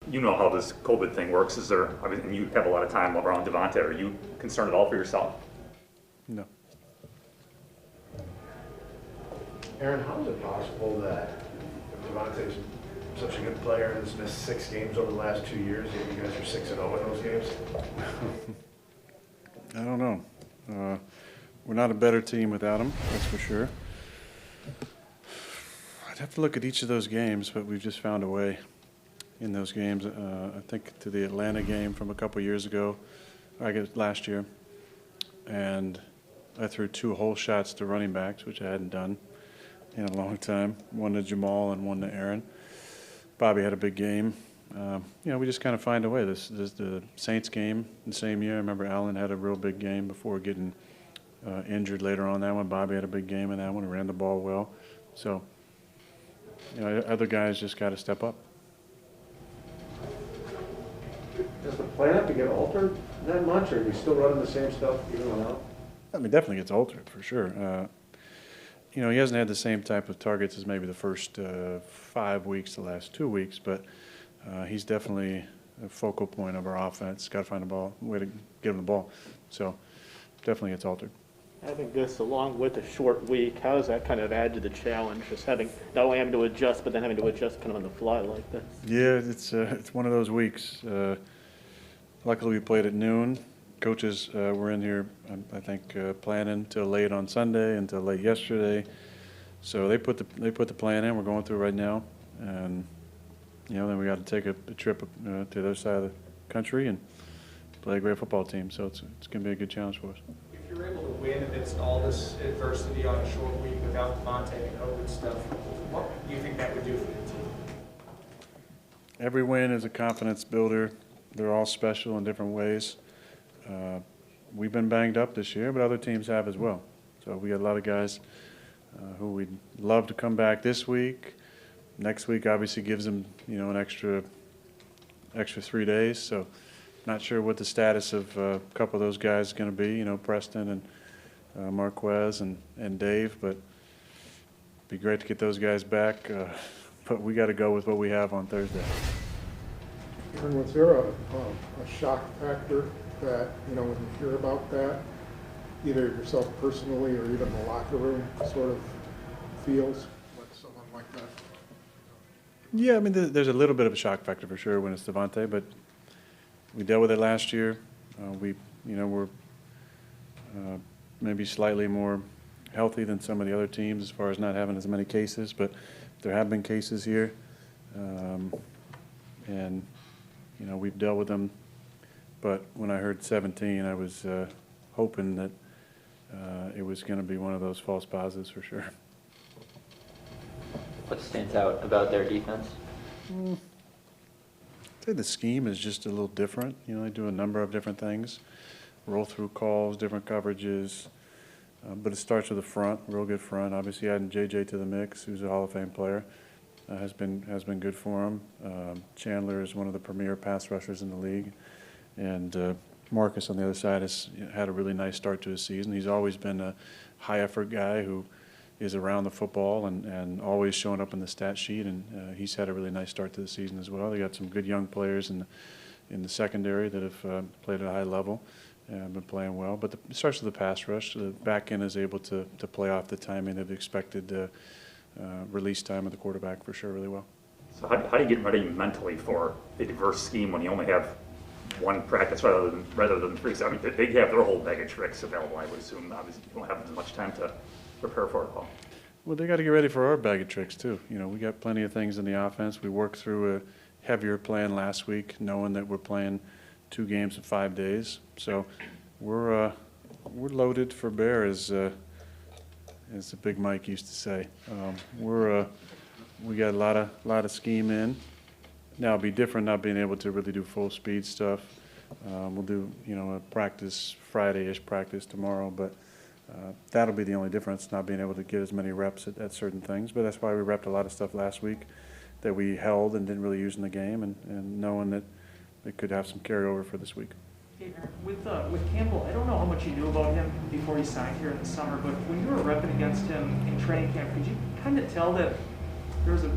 you know how this COVID thing works. Is there, I mean, and you have a lot of time around Davante. Are you concerned at all for yourself? No. Aaron, how is it possible that Davante's such a good player and has missed 6 games over the last 2 years, yet you guys are 6-0 in those games? I don't know. We're not a better team without him, that's for sure. I'd have to look at each of those games, but we've just found a way in those games. I think to the Atlanta game from a couple years ago, I guess last year, and I threw 2 hole shots to running backs, which I hadn't done in a long time, one to Jamal and one to Aaron. Bobby had a big game. We just kind of find a way. This the Saints game the same year. I remember Allen had a real big game before getting injured later on that one. Bobby had a big game in that one and ran the ball well. So, other guys just got to step up. Does the plan have to get altered that much, or are we still running the same stuff even without? I mean, definitely gets altered for sure. He hasn't had the same type of targets as maybe the first 5 weeks, the last 2 weeks, but he's definitely a focal point of our offense. Got to find a way to get him the ball. So definitely gets altered. Having this along with a short week, how does that kind of add to the challenge? Just having not only having to adjust, but then having to adjust kind of on the fly like this. Yeah, it's one of those weeks. Luckily, we played at noon. Coaches were in here, I think, planning till late on Sunday until late yesterday. So they put the plan in. We're going through it right now, and then we got to take a trip to the other side of the country and play a great football team. So it's going to be a good challenge for us. If you're able to win amidst all this adversity on a short week without Davante and COVID stuff, what do you think that would do for the team? Every win is a confidence builder. They're all special in different ways. We've been banged up this year, but other teams have as well. So we got a lot of guys who we'd love to come back this week. Next week obviously gives them, an extra 3 days. So not sure what the status of a couple of those guys is going to be. Preston and Marquez and Dave, but it'd be great to get those guys back. But we got to go with what we have on Thursday. Aaron, was there a shock factor that, when you hear about that, either yourself personally or even the locker room sort of feels like someone like that? Yeah, I mean, there's a little bit of a shock factor for sure when it's Davante, but we dealt with it last year. We're maybe slightly more healthy than some of the other teams as far as not having as many cases, but there have been cases here. And we've dealt with them. But when I heard 17, I was hoping that it was going to be one of those false positives for sure. What stands out about their defense? I'd say the scheme is just a little different. They do a number of different things, roll through calls, different coverages. But it starts with the front, real good front. Obviously, adding JJ to the mix, who's a Hall of Fame player, has been good for him. Chandler is one of the premier pass rushers in the league. And Marcus on the other side has had a really nice start to his season. He's always been a high-effort guy who is around the football and always showing up in the stat sheet. And he's had a really nice start to the season as well. They got some good young players in the secondary that have played at a high level and been playing well. But it starts with the pass rush. The back end is able to play off the timing of the expected release time of the quarterback for sure really well. So how do you get ready mentally for a diverse scheme when you only have one practice rather than 3? I mean, they have their whole bag of tricks available, I would assume. Obviously, you don't have as much time to prepare for it all. Well, they got to get ready for our bag of tricks, too. We got plenty of things in the offense. We worked through a heavier plan last week, knowing that we're playing 2 games in 5 days. So we're loaded for bear, as the Big Mike used to say. We got a lot of scheme in. Now it'll be different not being able to really do full speed stuff. We'll do a practice Friday-ish practice tomorrow, but that'll be the only difference, not being able to get as many reps at certain things. But that's why we repped a lot of stuff last week that we held and didn't really use in the game, and knowing that it could have some carryover for this week. Hey, Aaron, with Campbell, I don't know how much you knew about him before he signed here in the summer, but when you were repping against him in training camp, could you kind of tell that there was a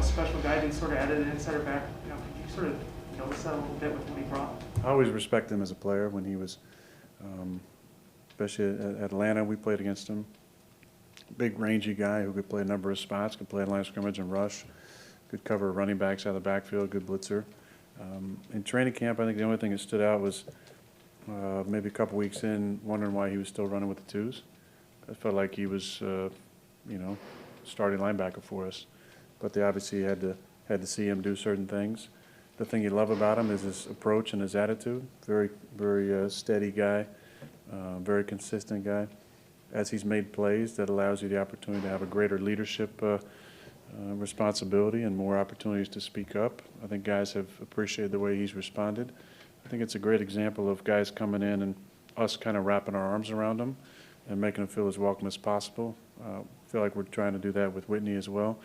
special guy that sort of added an insider back? Could you sort of notice that a little bit with what he brought? I always respected him as a player when he was, especially at Atlanta, we played against him. Big rangy guy who could play a number of spots, could play in line of scrimmage and rush, could cover running backs out of the backfield, good blitzer. In training camp, I think the only thing that stood out was maybe a couple weeks in, wondering why he was still running with the twos. I felt like he was, starting linebacker for us, but they obviously had to see him do certain things. The thing you love about him is his approach and his attitude. Very, very steady guy, very consistent guy. As he's made plays, that allows you the opportunity to have a greater leadership responsibility and more opportunities to speak up. I think guys have appreciated the way he's responded. I think it's a great example of guys coming in and us kind of wrapping our arms around them and making them feel as welcome as possible. I feel like we're trying to do that with Whitney as well.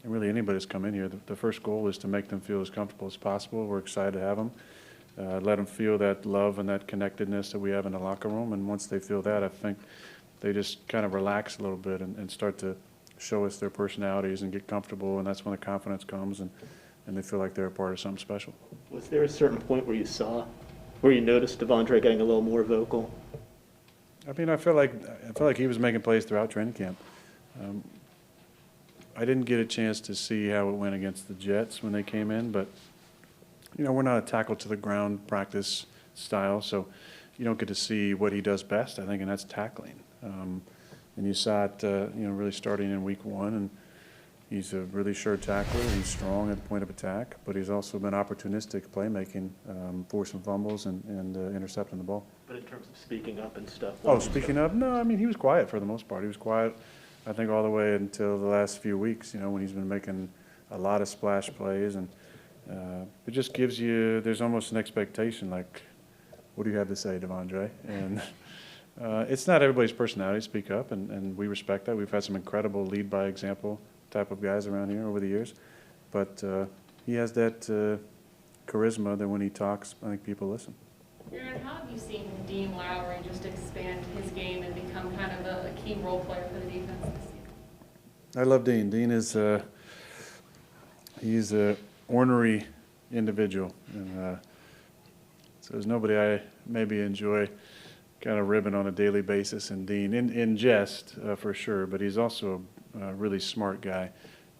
And really anybody that's come in here, the first goal is to make them feel as comfortable as possible. We're excited to have them. Let them feel that love and that connectedness that we have in the locker room. And once they feel that, I think they just kind of relax a little bit and start to show us their personalities and get comfortable. And that's when the confidence comes and they feel like they're a part of something special. Was there a certain point where you noticed Davante getting a little more vocal? I mean, I feel like he was making plays throughout training camp. I didn't get a chance to see how it went against the Jets when they came in, but we're not a tackle to the ground practice style, so you don't get to see what he does best, I think, and that's tackling. And you saw it, really starting in week 1, and he's a really sure tackler. He's strong at the point of attack, but he's also been opportunistic playmaking, forcing fumbles and intercepting the ball. But in terms of speaking up and stuff? Oh, speaking up? No, I mean, he was quiet for the most part. He was quiet, I think, all the way until the last few weeks, when he's been making a lot of splash plays. And it just gives you, there's almost an expectation, like, what do you have to say, Davante? And it's not everybody's personality to speak up, and we respect that. We've had some incredible lead by example type of guys around here over the years. But he has that charisma that when he talks, I think people listen. Aaron, how have you seen Dean Lowry just expand his game and become kind of a key role player for the defense this season? I love Dean. Dean is he's a ornery individual, and so there's nobody I maybe enjoy kind of ribbing on a daily basis. And Dean, in jest for sure, but he's also a really smart guy.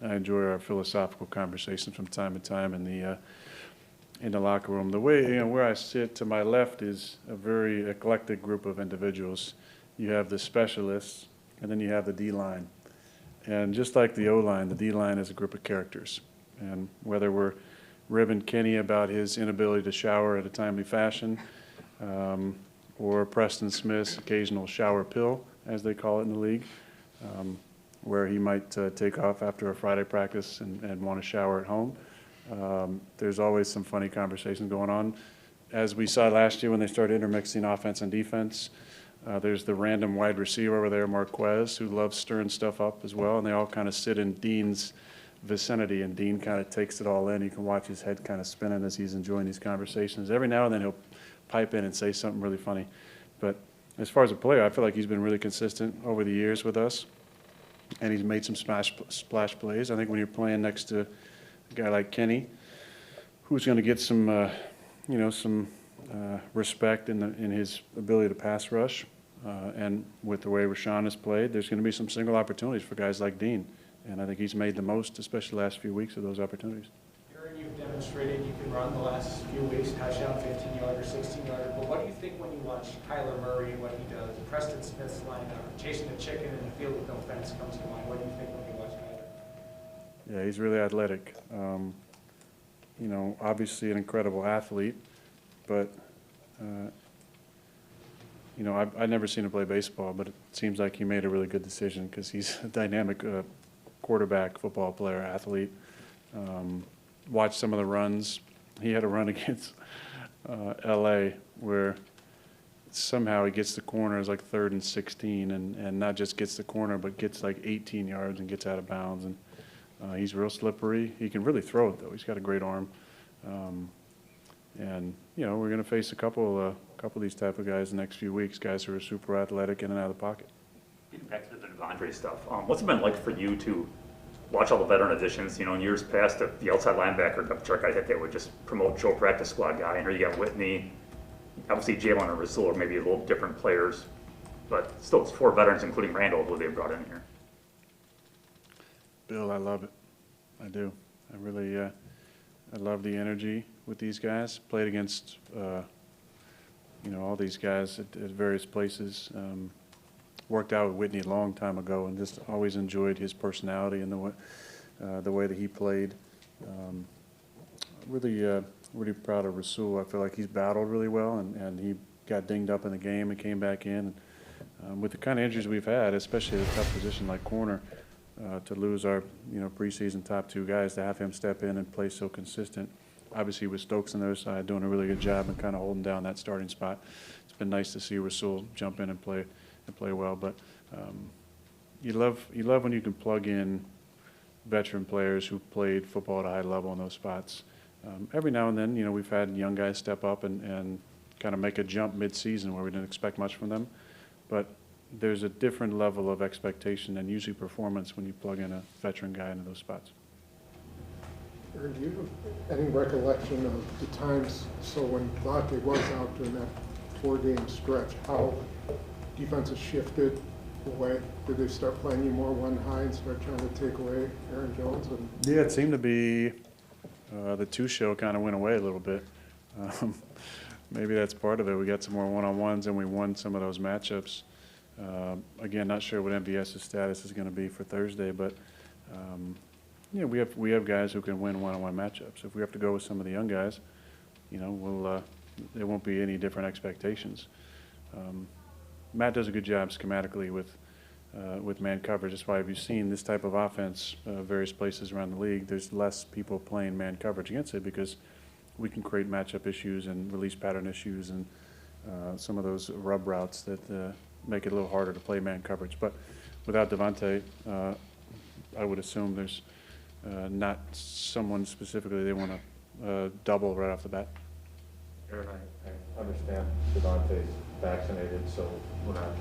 I enjoy our philosophical conversations from time to time in the locker room. The way, where I sit to my left is a very eclectic group of individuals. You have the specialists, and then you have the D-line. And just like the O-line, the D-line is a group of characters. And whether we're ribbing Kenny about his inability to shower at a timely fashion, or Preston Smith's occasional shower pill, as they call it in the league, where he might take off after a Friday practice and want to shower at home. There's always some funny conversations going on. As we saw last year when they started intermixing offense and defense, there's the random wide receiver over there, Marquez, who loves stirring stuff up as well, and they all kind of sit in Dean's vicinity, and Dean kind of takes it all in. You can watch his head kind of spinning as he's enjoying these conversations. Every now and then he'll pipe in and say something really funny. But as far as a player, I feel like he's been really consistent over the years with us, and he's made some splash plays. I think when you're playing next to a guy like Kenny, who's going to get some, respect in his ability to pass rush, and with the way Rashawn has played, there's going to be some single opportunities for guys like Dean, and I think he's made the most, especially the last few weeks, of those opportunities. Aaron, you've demonstrated you can run the last few weeks, touchdown, 15-yarder, 16-yarder, but what do you think when you watch Kyler Murray and what he does? Preston Smith's line, chasing the chicken in the field with no fence comes to mind. What do you think when you watch Kyler? Yeah, he's really athletic. Obviously an incredible athlete, but, I've never seen him play baseball, but it seems like he made a really good decision because he's a dynamic quarterback, football player, athlete. Watched some of the runs. He had a run against L.A. where somehow he gets the corner, it's like 3rd and 16, and not just gets the corner, but gets like 18 yards and gets out of bounds. And he's real slippery. He can really throw it, though. He's got a great arm. We're going to face a couple of these type of guys the next few weeks, guys who are super athletic in and out of the pocket. Getting back to the Davante stuff, what's it been like for you to watch all the veteran additions. In years past, the outside linebacker depth chart, I think they would just promote Joe practice squad guy. And here you got Whitney, obviously Jalen and Rasul are maybe a little different players, but still it's 4 veterans, including Randall, who they brought in here. Bill, I love it. I do. I really, I love the energy with these guys. Played against, all these guys at various places. Worked out with Whitney a long time ago, and just always enjoyed his personality and the way that he played. Really proud of Rasul. I feel like he's battled really well, and he got dinged up in the game and came back in. With the kind of injuries we've had, especially at a tough position like corner, to lose our preseason top 2 guys, to have him step in and play so consistent. Obviously with Stokes on the other side doing a really good job and kind of holding down that starting spot. It's been nice to see Rasul jump in and play well. But you love when you can plug in veteran players who played football at a high level in those spots. Every now and then, we've had young guys step up and kind of make a jump mid-season where we didn't expect much from them. But there's a different level of expectation and usually performance when you plug in a veteran guy into those spots. Aaron, do you have any recollection of the times, so when Davante was out during that 4-game stretch, how defenses shifted away? Did they start playing you more one high and start trying to take away Aaron Jones? Yeah, it seemed to be the 2 show kind of went away a little bit. Maybe that's part of it. We got some more one-on-ones and we won some of those matchups. Again, not sure what MVS's status is going to be for Thursday, but we have guys who can win one-on-one matchups. If we have to go with some of the young guys, there won't be any different expectations. Matt does a good job schematically with man coverage. That's why if you've seen this type of offense various places around the league, there's less people playing man coverage against it because we can create matchup issues and release pattern issues and some of those rub routes that make it a little harder to play man coverage. But without Davante, I would assume there's not someone specifically they want to double right off the bat. Aaron, I understand Davante's vaccinated, so we're not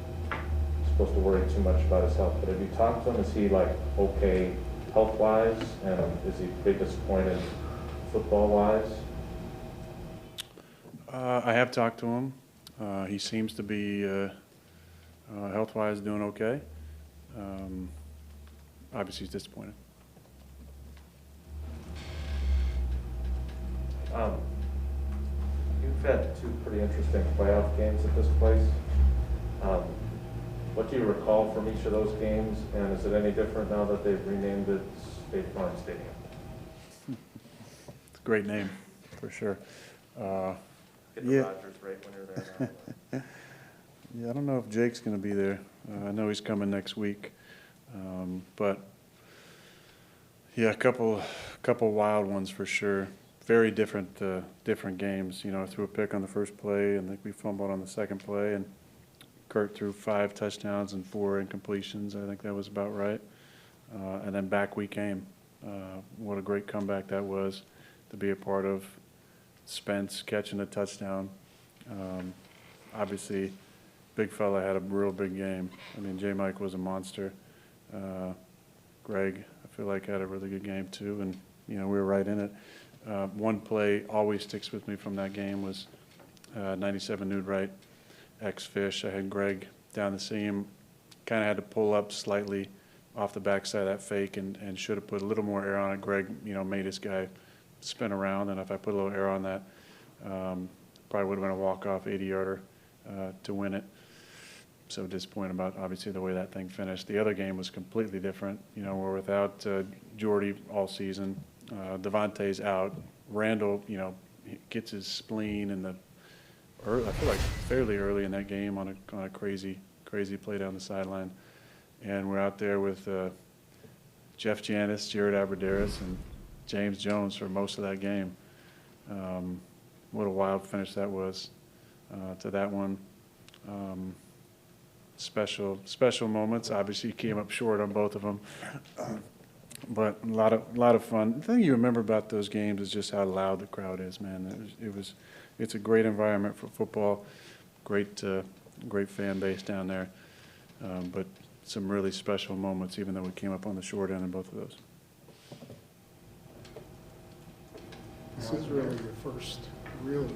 supposed to worry too much about his health. But have you talked to him? Is he okay health-wise, and is he pretty disappointed football-wise? I have talked to him. He seems to be health-wise doing okay. Obviously, he's disappointed. You've had 2 pretty interesting playoff games at this place. What do you recall from each of those games, and is it any different now that they've renamed it State Farm Stadium? It's a great name, for sure. Get the Rodgers right when you're there now. Yeah, I don't know if Jake's going to be there. I know he's coming next week, but yeah, a couple wild ones for sure. Very different games. I threw a pick on the first play, and we fumbled on the second play, and Kurt threw 5 touchdowns and 4 incompletions. I think that was about right. And then back we came. What a great comeback that was to be a part of. Spence catching a touchdown. Obviously, big fella had a real big game. I mean, J-Mike was a monster. Greg, I feel like, had a really good game too, and we were right in it. One play always sticks with me from that game was 97 Nude Right, ex-Fish. I had Greg down the seam, kind of had to pull up slightly off the backside of that fake and should have put a little more air on it. Greg, made his guy spin around, and if I put a little air on that, probably would have been a walk-off 80-yarder to win it. So disappointed about, obviously, the way that thing finished. The other game was completely different. We're without Jordy all season. Davante's out. Randall, he gets his spleen in the I feel like fairly early in that game on a crazy play down the sideline. And we're out there with Jeff Janis, Jared Aberderis, and James Jones for most of that game. What a wild finish that was to that one. Special moments. Obviously, he came up short on both of them. But a lot of fun. The thing you remember about those games is just how loud the crowd is, man. It's a great environment for football. Great fan base down there. But some really special moments, even though we came up on the short end in both of those. This is really your first real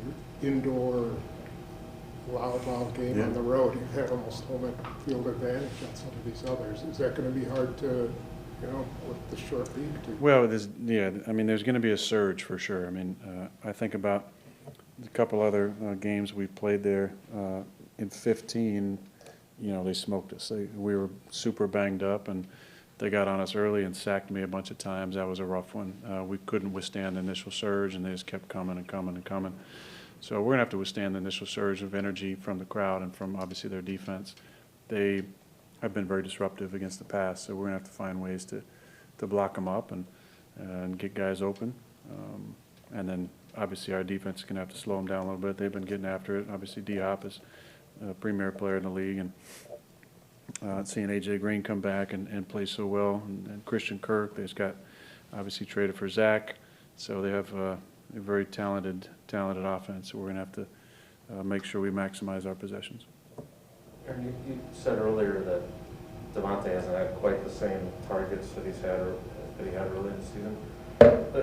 indoor loud game on the road. You've had almost home field advantage on some of these others. Is that going to be hard to, with the short lead to? Well, there's going to be a surge for sure. I mean, I think about a couple other games we played there in 15. They smoked us. We were super banged up, and they got on us early and sacked me a bunch of times. That was a rough one. We couldn't withstand the initial surge, and they just kept coming and coming and coming. So we're going to have to withstand the initial surge of energy from the crowd and from obviously their defense. They have been very disruptive against the pass, so we're going to have to find ways to block them up and get guys open. And then obviously our defense is going to have to slow them down a little bit. They've been getting after it. Obviously D-Hop is a premier player in the league, and seeing A.J. Green come back and play so well, and Christian Kirk, they've got obviously traded for Zach, so they have a very talented offense. So we're going to have to make sure we maximize our possessions. Aaron, you said earlier that Davante hasn't had quite the same targets that he had early in the season.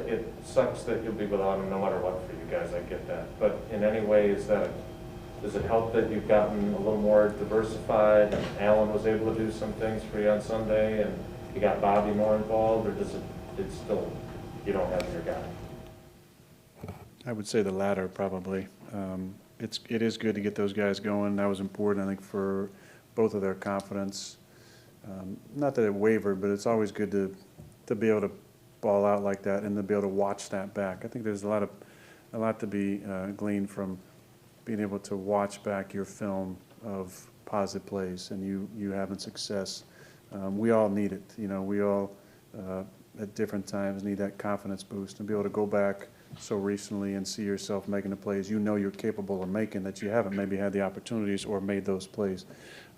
It sucks that you'll be without him no matter what for you guys. I get that, but in any way, does it help that you've gotten a little more diversified, and Allen was able to do some things for you on Sunday, and you got Bobby more involved, or it's still you don't have your guy? I would say the latter, probably. It is good to get those guys going. That was important, I think, for both of their confidence. Not that it wavered, but it's always good to be able to ball out like that and to be able to watch that back. I think there's a lot to be gleaned from being able to watch back your film of positive plays and you having success. We all need it. We all at different times need that confidence boost and be able to go back so recently and see yourself making the plays you're capable of making that you haven't maybe had the opportunities or made those plays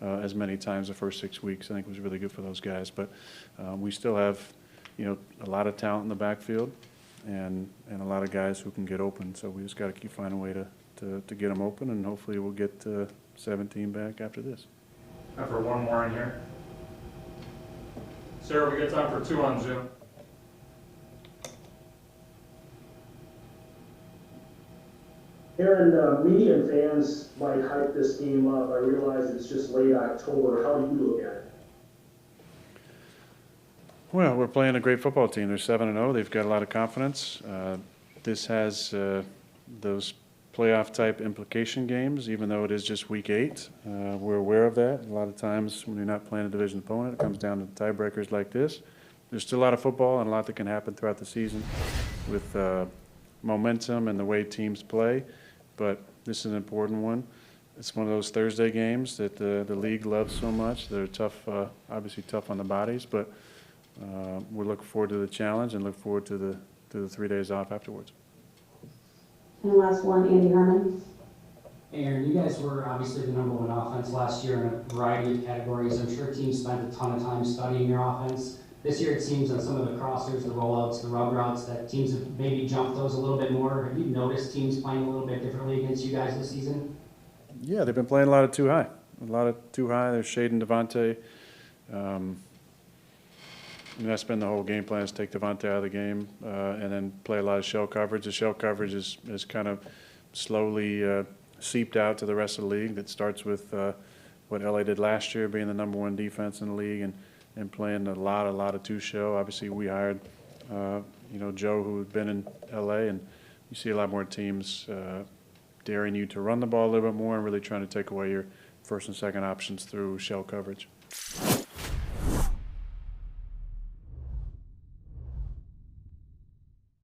as many times the first 6 weeks. I think was really good for those guys. But we still have a lot of talent in the backfield and a lot of guys who can get open. So we just got to keep finding a way to get them open, and hopefully we'll get 17 back after this. Time for one more in here. Sarah, we got time for 2 on Zoom. Aaron, media and fans might hype this game up. I realize it's just late October. How do you look at it? Well, we're playing a great football team. They're 7-0. They've got a lot of confidence. This has those playoff-type implication games, even though it is just week 8. We're aware of that. A lot of times when you're not playing a division opponent, it comes down to tiebreakers like this. There's still a lot of football and a lot that can happen throughout the season with momentum and the way teams play. But this is an important one. It's one of those Thursday games that the league loves so much. They're tough, obviously tough on the bodies, but we're looking forward to the challenge and look forward to the 3 days off afterwards. And last one, Andy Herman. Aaron, you guys were obviously the #1 offense last year in a variety of categories. I'm sure teams spent a ton of time studying your offense. This year it seems on some of the crossers, the rollouts, the rub routes, that teams have maybe jumped those a little bit more. Have you noticed teams playing a little bit differently against you guys this season? Yeah, they've been playing a lot of too high. They're shading Davante. That's been the whole game plan, is take Davante out of the game and then play a lot of shell coverage. The shell coverage is kind of slowly seeped out to the rest of the league. That starts with what LA did last year, being the #1 defense in the league and playing a lot of two-show. Obviously, we hired Joe, who had been in LA, and you see a lot more teams daring you to run the ball a little bit more and really trying to take away your first and second options through shell coverage.